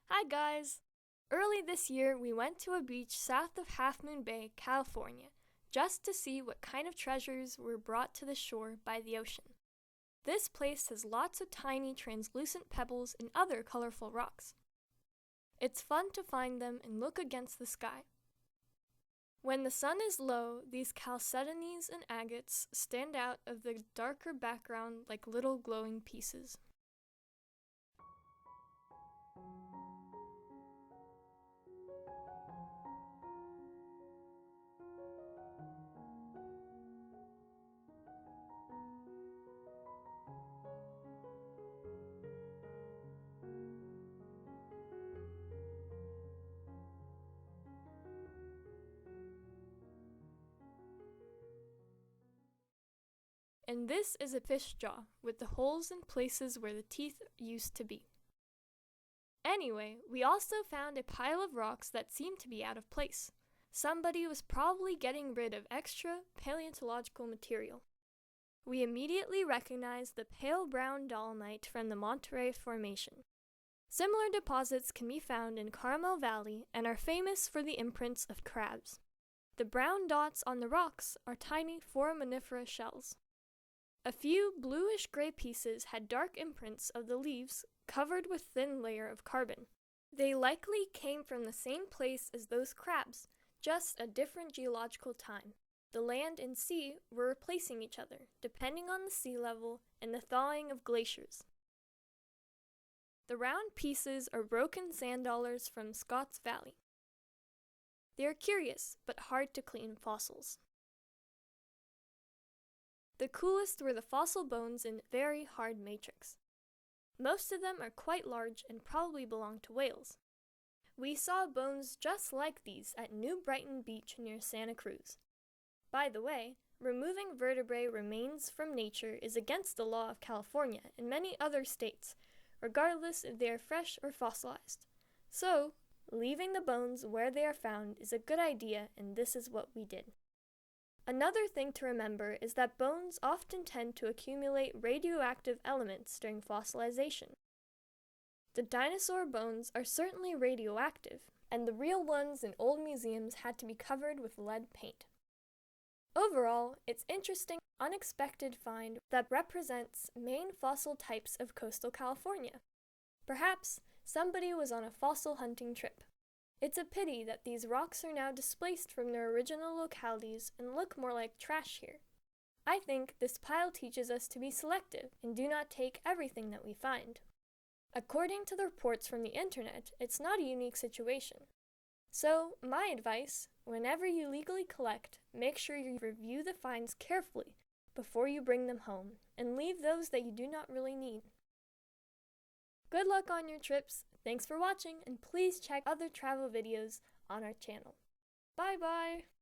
Hi guys! Early this year, we went to a beach south of Half Moon Bay, California, just to see what kind of treasures were brought to the shore by the ocean. This place has lots of tiny translucent pebbles and other colorful rocks. It's fun to find them and look against the sky. When the sun is low, these chalcedonies and agates stand out of the darker background like little glowing pieces. And this is a fish jaw with the holes in places where the teeth used to be. Anyway, we also found a pile of rocks that seemed to be out of place. Somebody was probably getting rid of extra paleontological material. We immediately recognized the pale brown dolomite from the Monterey Formation. Similar deposits can be found in Carmel Valley and are famous for the imprints of crabs. The brown dots on the rocks are tiny foraminifera shells. A few bluish-gray pieces had dark imprints of the leaves covered with thin layer of carbon. They likely came from the same place as those crabs, just a different geological time. The land and sea were replacing each other, depending on the sea level and the thawing of glaciers. The round pieces are broken sand dollars from Scotts Valley. They are curious, but hard to clean fossils. The coolest were the fossil bones in very hard matrix. Most of them are quite large and probably belong to whales. We saw bones just like these at New Brighton Beach near Santa Cruz. By the way, removing vertebrae remains from nature is against the law of California and many other states, regardless if they are fresh or fossilized. So, leaving the bones where they are found is a good idea, and this is what we did. Another thing to remember is that bones often tend to accumulate radioactive elements during fossilization. The dinosaur bones are certainly radioactive, and the real ones in old museums had to be covered with lead paint. Overall, it's interesting, unexpected find that represents main fossil types of coastal California. Perhaps somebody was on a fossil hunting trip. It's a pity that these rocks are now displaced from their original localities and look more like trash here. I think this pile teaches us to be selective and do not take everything that we find. According to the reports from the internet, it's not a unique situation. So, my advice, whenever you legally collect, make sure you review the finds carefully before you bring them home, and leave those that you do not really need. Good luck on your trips. Thanks for watching, and please check other travel videos on our channel. Bye bye!